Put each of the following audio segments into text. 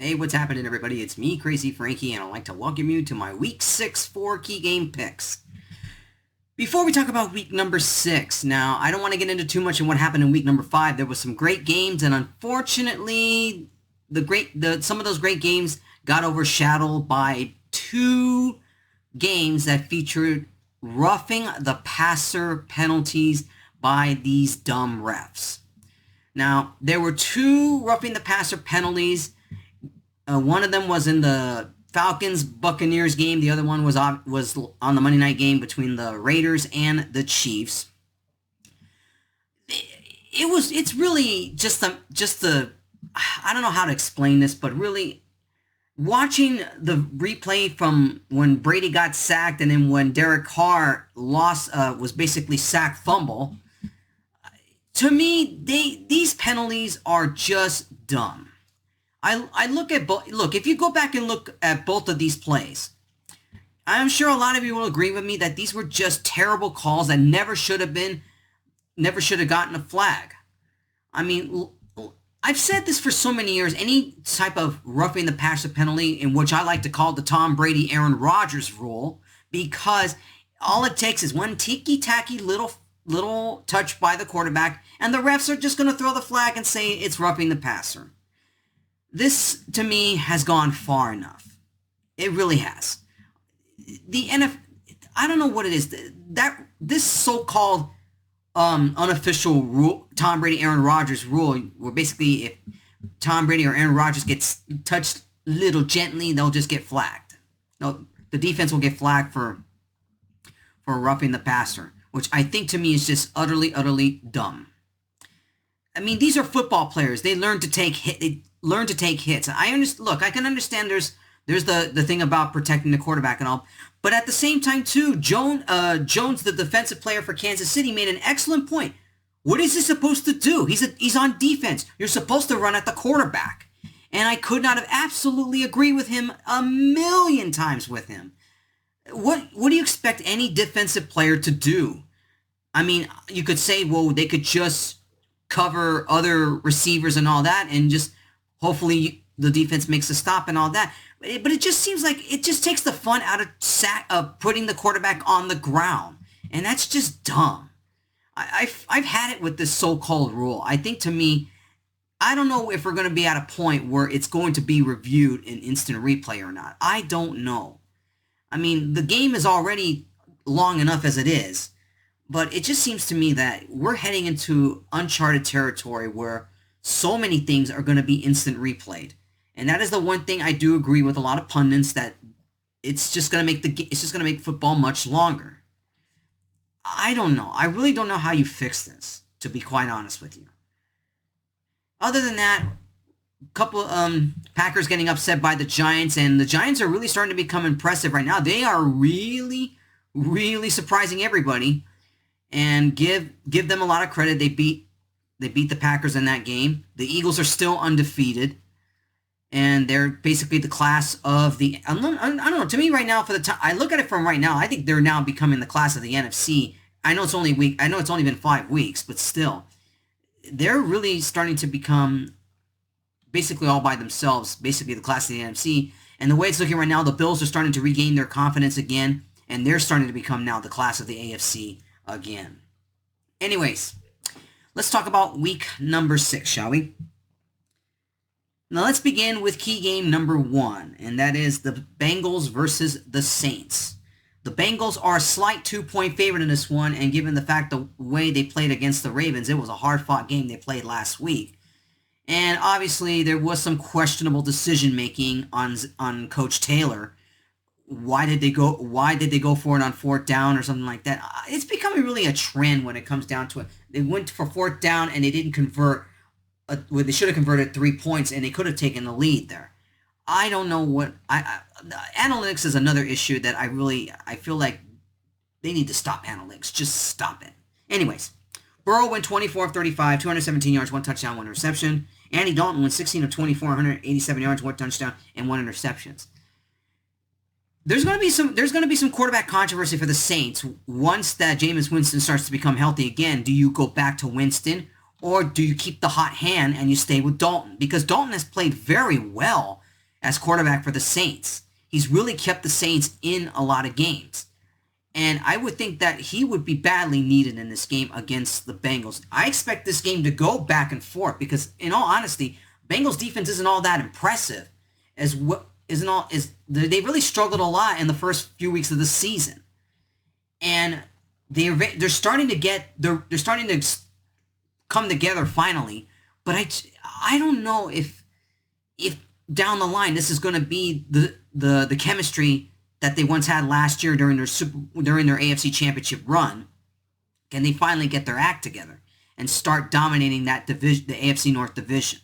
Hey, what's happening, everybody? It's me, Crazyfrankie, and I'd like to welcome you to my Week 6 4 key game picks. Before we talk about Week number 6, now, I don't want to get into too much of what happened in Week number 5. There was some great games, and unfortunately, some of those great games got overshadowed by two games that featured roughing the passer penalties by these dumb refs. Now, there were two roughing the passer penalties. One of them was in the Falcons Buccaneers game. The other one was on the Monday night game between the Raiders and the Chiefs. It's really just the I don't know how to explain this, but really watching the replay from when Brady got sacked and then when Derek Carr was basically sack fumble. To me, these penalties are just dumb. I look at look, if you go back and look at both of these plays, I'm sure a lot of you will agree with me that these were just terrible calls that never should have gotten a flag. I mean, I've said this for so many years. Any type of roughing the passer penalty, in which I like to call the Tom Brady, Aaron Rodgers rule, because all it takes is one ticky-tacky little touch by the quarterback, and the refs are just going to throw the flag and say it's roughing the passer. This, to me, has gone far enough. It really has. The NFL, I don't know what it is. This so-called unofficial rule, Tom Brady, Aaron Rodgers rule, where basically if Tom Brady or Aaron Rodgers gets touched a little gently, they'll just get flagged. No, the defense will get flagged for roughing the passer, which I think to me is just utterly dumb. I mean, these are football players. They learn to take hits. I can understand there's the thing about protecting the quarterback and all, but at the same time too, Jones, the defensive player for Kansas City, made an excellent point. What is he supposed to do? He's on defense. You're supposed to run at the quarterback. And I could not have absolutely agreed with him a million times with him. What do you expect any defensive player to do? I mean, you could say, well, they could just cover other receivers and all that, and just hopefully the defense makes a stop and all that. But it just seems like it just takes the fun out of putting the quarterback on the ground, and that's just dumb. I've had it with this so-called rule. I think, to me, I don't know if we're going to be at a point where it's going to be reviewed in instant replay or not. I don't know. I mean, the game is already long enough as it is, but it just seems to me that we're heading into uncharted territory where so many things are going to be instant replayed. And that is the one thing I do agree with a lot of pundits, that it's just going to make football much longer. I don't know. I really don't know how you fix this, to be quite honest with you. Other than that, a couple Packers getting upset by the Giants, and the Giants are really starting to become impressive right now. They are really surprising everybody, and give them a lot of credit. They beat the Packers in that game. The Eagles are still undefeated, and they're basically the class of the, I don't know, to me right now, for the time I look at it from right now, I think they're now becoming the class of the NFC. I know it's only been 5 weeks, but still, they're really starting to become basically all by themselves, basically the class of the NFC. And the way it's looking right now, the Bills are starting to regain their confidence again, and they're starting to become now the class of the AFC again. Anyways, let's talk about week number 6, shall we? Now let's begin with key game number 1, and that is the Bengals versus the Saints. The Bengals are a slight 2-point favorite in this one, and given the fact the way they played against the Ravens, it was a hard-fought game they played last week. And obviously there was some questionable decision-making on Coach Taylor. Why did they go for it on 4th down or something like that? It's becoming really a trend when it comes down to it. They went for 4th down and they didn't convert. They should have converted 3 points, and they could have taken the lead there. I don't know what analytics is another issue that I feel like they need to stop analytics. Just stop it. Anyways, Burrow went 24 of 35, 217 yards, 1 touchdown, 1 interception. Andy Dalton went 16 of 24, 187 yards, 1 touchdown, and 1 interceptions. There's going to be some quarterback controversy for the Saints once that Jameis Winston starts to become healthy again. Do you go back to Winston, or do you keep the hot hand and you stay with Dalton? Because Dalton has played very well as quarterback for the Saints. He's really kept the Saints in a lot of games. And I would think that he would be badly needed in this game against the Bengals. I expect this game to go back and forth because, in all honesty, Bengals defense isn't all that impressive. They really struggled a lot in the first few weeks of the season, and they're starting to come together finally. But I don't know if down the line this is going to be the chemistry that they once had last year during their AFC Championship run. Can they finally get their act together and start dominating that division, the AFC North division?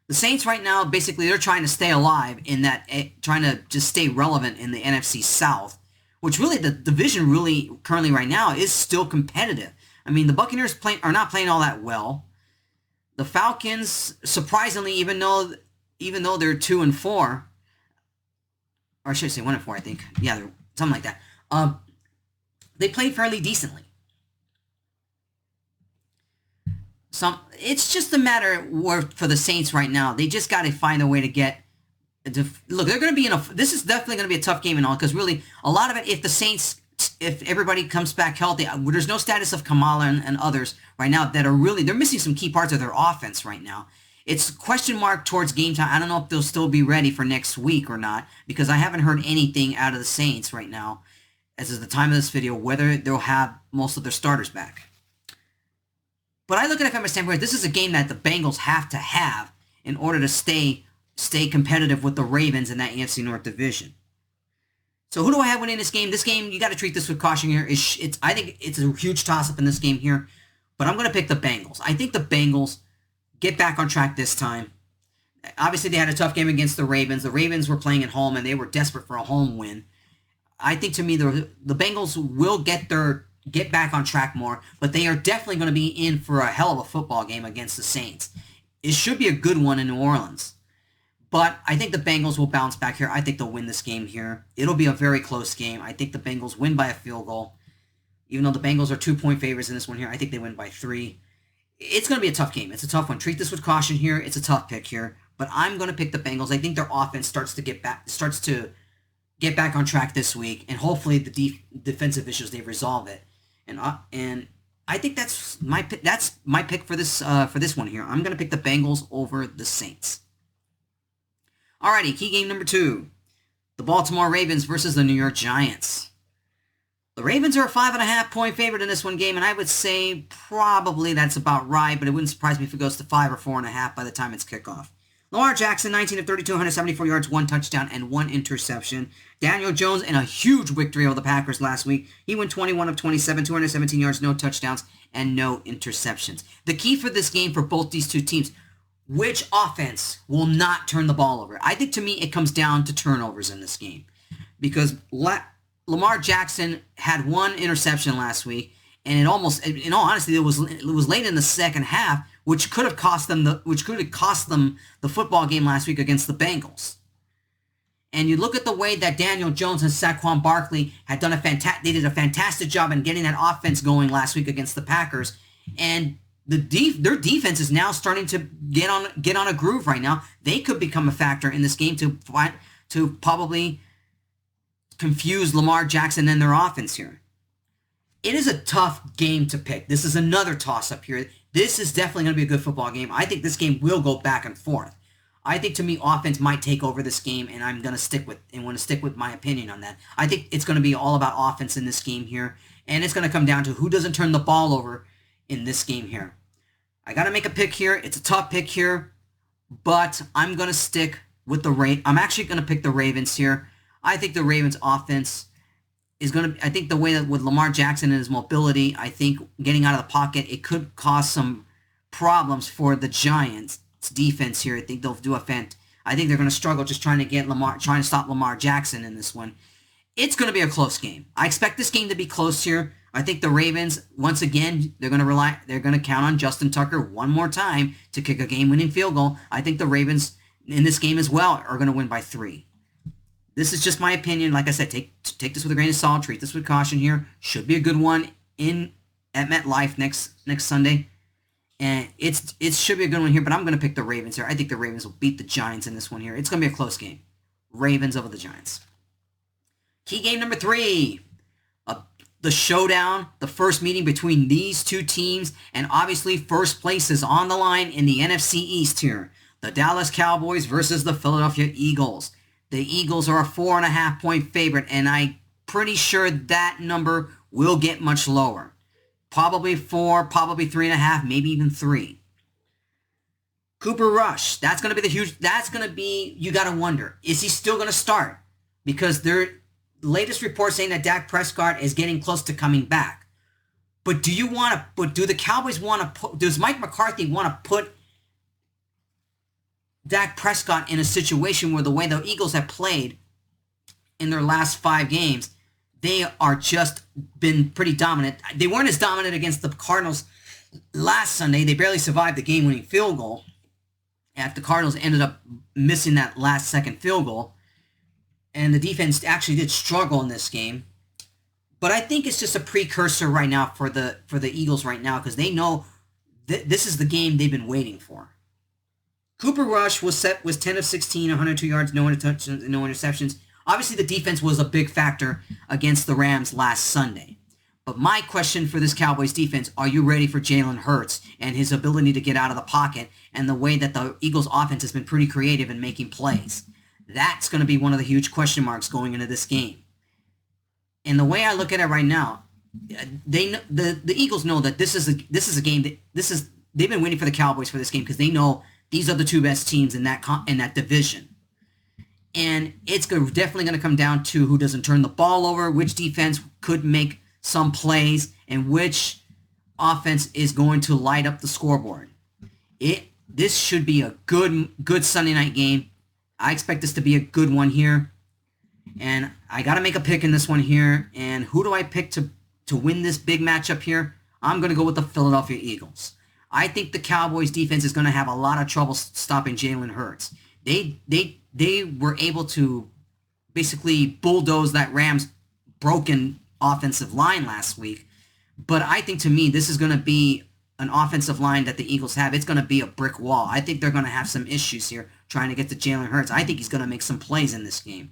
The Saints right now, basically, they're trying to stay alive in that, trying to just stay relevant in the NFC South, which really the division really currently right now is still competitive. I mean, the Buccaneers are not playing all that well. The Falcons, surprisingly, even though they're 2-4, or I should say 1-4, I think. Yeah, they're something like that. They played fairly decently. It's just a matter for the Saints right now. They just got to find a way to get. Look, they're going to be this is definitely going to be a tough game and all, because really a lot of it, if everybody comes back healthy, there's no status of Kamala and others right now that are really, they're missing some key parts of their offense right now. It's question mark towards game time. I don't know if they'll still be ready for next week or not, because I haven't heard anything out of the Saints right now, as of the time of this video, whether they'll have most of their starters back. But I look at it from a standpoint, this is a game that the Bengals have to have in order to stay competitive with the Ravens in that AFC North division. So who do I have winning this game? This game, you got to treat this with caution here. I think it's a huge toss-up in this game here, but I'm going to pick the Bengals. I think the Bengals get back on track this time. Obviously, they had a tough game against the Ravens. The Ravens were playing at home, and they were desperate for a home win. I think, to me, the Bengals will get back on track more, but they are definitely going to be in for a hell of a football game against the Saints. It should be a good one in New Orleans. But I think the Bengals will bounce back here. I think they'll win this game here. It'll be a very close game. I think the Bengals win by a field goal. Even though the Bengals are 2-point favorites in this one here, I think they win by 3. It's going to be a tough game. It's a tough one. Treat this with caution here. It's a tough pick here. But I'm going to pick the Bengals. I think their offense starts to get back on track this week, and hopefully the defensive issues, they resolve it. And I think that's my pick for this one here. I'm going to pick the Bengals over the Saints. Alrighty, key game number 2. The Baltimore Ravens versus the New York Giants. The Ravens are a 5.5-point favorite in this one game, and I would say probably that's about right, but it wouldn't surprise me if it goes to 5 or 4.5 by the time it's kickoff. Lamar Jackson, 19 of 32, 174 yards, 1 touchdown, and 1 interception. Daniel Jones in a huge victory over the Packers last week. He went 21 of 27, 217 yards, no touchdowns, and no interceptions. The key for this game for both these two teams, which offense will not turn the ball over? I think, to me, it comes down to turnovers in this game, because Lamar Jackson had 1 interception last week, and in all honesty, it was late in the second half, which could have cost them the football game last week against the Bengals. And you look at the way that Daniel Jones and Saquon Barkley had done they did a fantastic job in getting that offense going last week against the Packers, and their defense is now starting to get on a groove right now. They could become a factor in this game to probably confuse Lamar Jackson and their offense here. It is a tough game to pick. This is another toss-up here. This is definitely going to be a good football game. I think this game will go back and forth. I think, to me, offense might take over this game, and I'm going to stick with my opinion on that. I think it's going to be all about offense in this game here, and it's going to come down to who doesn't turn the ball over in this game here. I got to make a pick here. It's a tough pick here, but I'm going to stick with I'm actually going to pick the Ravens here. I think the Ravens offense is going to, I think the way that with Lamar Jackson and his mobility, I think getting out of the pocket, it could cause some problems for the Giants' defense here. I think they'll do I think they're going to struggle just trying to stop Lamar Jackson in this one. It's going to be a close game. I expect this game to be close here. I think the Ravens, once again, they're going to count on Justin Tucker one more time to kick a game-winning field goal. I think the Ravens in this game as well are going to win by 3. This is just my opinion. Like I said, take this with a grain of salt. Treat this with caution here. Should be a good one at MetLife next Sunday. And it should be a good one here, but I'm going to pick the Ravens here. I think the Ravens will beat the Giants in this one here. It's going to be a close game. Ravens over the Giants. Key game number 3. The showdown, the first meeting between these two teams, and obviously first place is on the line in the NFC East here. The Dallas Cowboys versus the Philadelphia Eagles. The Eagles are a 4.5-point favorite, and I'm pretty sure that number will get much lower. Probably 4, probably 3.5, maybe even 3. Cooper Rush, that's going to be you got to wonder, is he still going to start? Because the latest report saying that Dak Prescott is getting close to coming back. But do the Cowboys does Mike McCarthy want to put Dak Prescott in a situation where the way the Eagles have played in their last 5 games, they are just been pretty dominant. They weren't as dominant against the Cardinals last Sunday. They barely survived the game-winning field goal after the Cardinals ended up missing that last-second field goal. And the defense actually did struggle in this game. But I think it's just a precursor right now for the Eagles right now, because they know this is the game they've been waiting for. Cooper Rush was 10 of 16, 102 yards, no interceptions. Obviously, the defense was a big factor against the Rams last Sunday. But my question for this Cowboys defense, are you ready for Jalen Hurts and his ability to get out of the pocket and the way that the Eagles offense has been pretty creative in making plays? That's going to be one of the huge question marks going into this game. And the way I look at it right now, the Eagles know that this is a game they've been waiting for the Cowboys for this game, because they know these are the 2 best teams in that division. And it's definitely going to come down to who doesn't turn the ball over, which defense could make some plays, and which offense is going to light up the scoreboard. This should be a good Sunday night game. I expect this to be a good one here. And I got to make a pick in this one here. And who do I pick to win this big matchup here? I'm going to go with the Philadelphia Eagles. I think the Cowboys defense is going to have a lot of trouble stopping Jalen Hurts. They were able to basically bulldoze that Rams broken offensive line last week. But I think, to me, this is going to be an offensive line that the Eagles have. It's going to be a brick wall. I think they're going to have some issues here trying to get to Jalen Hurts. I think he's going to make some plays in this game.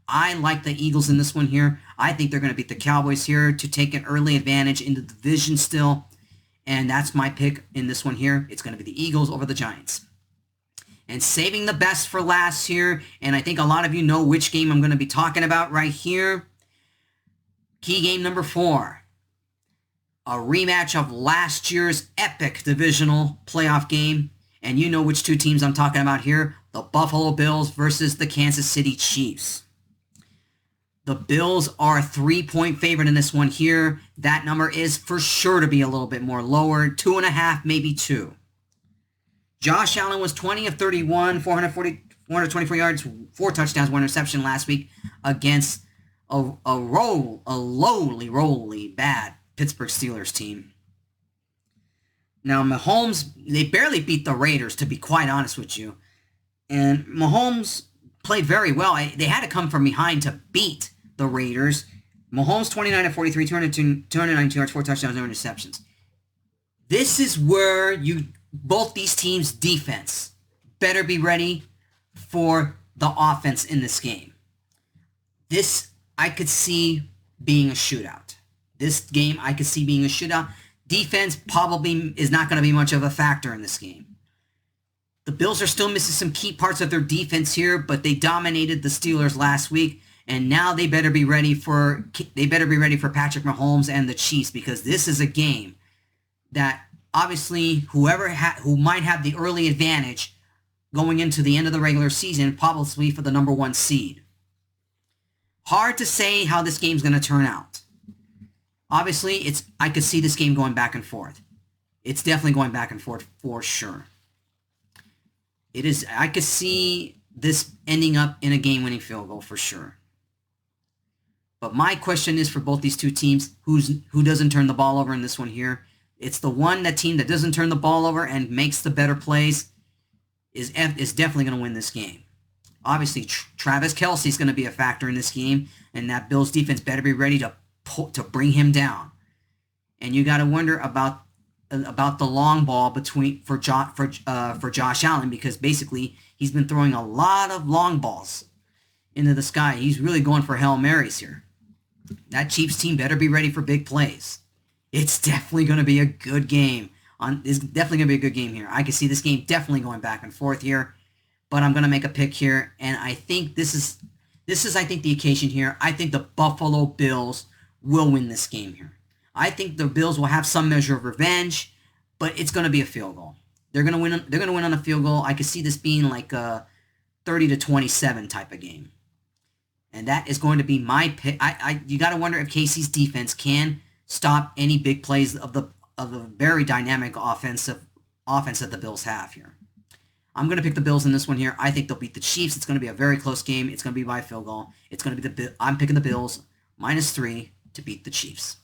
I like the Eagles in this one here. I think they're going to beat the Cowboys here to take an early advantage in the division still. And that's my pick in this one here. It's going to be the Eagles over the Giants. And saving the best for last here, and I think a lot of you know which game I'm going to be talking about right here. Key game number 4. A rematch of last year's epic divisional playoff game. And you know which 2 teams I'm talking about here. The Buffalo Bills versus the Kansas City Chiefs. The Bills are a 3-point favorite in this one here. That number is for sure to be a little bit more lower. 2.5, maybe 2. Josh Allen was 20 of 31, 424 yards, 4 touchdowns, 1 interception last week against a lowly bad Pittsburgh Steelers team. Now, Mahomes, they barely beat the Raiders, to be quite honest with you. And Mahomes played very well. They had to come from behind to beat the Raiders. Mahomes, 29 of 43, 292 yards, 4 touchdowns, no interceptions. This is where both these teams' defense better be ready for the offense in this game. This, I could see being a shootout. This game, I could see being a shootout. Defense probably is not going to be much of a factor in this game. The Bills are still missing some key parts of their defense here, but they dominated the Steelers last week, and now they better be ready for Patrick Mahomes and the Chiefs, because this is a game that obviously who might have the early advantage going into the end of the regular season, probably for the number 1 seed. Hard to say how this game's going to turn out. Obviously, I could see this game going back and forth. It's definitely going back and forth for sure. I could see this ending up in a game-winning field goal for sure. But my question is for both these 2 teams, who doesn't turn the ball over in this one here? It's the team that doesn't turn the ball over and makes the better plays is definitely going to win this game. Obviously, Travis Kelce is going to be a factor in this game, and that Bills defense better be ready to bring him down. And you got to wonder about about the long ball for Josh Allen, because basically he's been throwing a lot of long balls into the sky. He's really going for Hail Marys here. That Chiefs team better be ready for big plays. It's definitely going to be a good game. It's definitely going to be a good game here. I can see this game definitely going back and forth here, but I'm going to make a pick here, and I think this is I think the occasion here. I think the Buffalo Bills will win this game here. I think the Bills will have some measure of revenge, but it's going to be a field goal. They're going to win. They're going to win on a field goal. I could see this being like a 30-27 type of game, and that is going to be my pick. You got to wonder if KC's defense can stop any big plays of the very dynamic offense that the Bills have here. I'm going to pick the Bills in this one here. I think they'll beat the Chiefs. It's going to be a very close game. It's going to be by field goal. It's going to be I'm picking the Bills -3 to beat the Chiefs.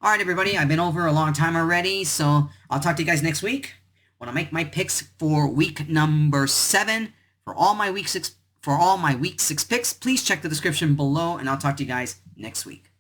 All right, everybody. I've been over a long time already, so I'll talk to you guys next week when I make my picks for week number 7. For all my week 6 picks, please check the description below, and I'll talk to you guys next week.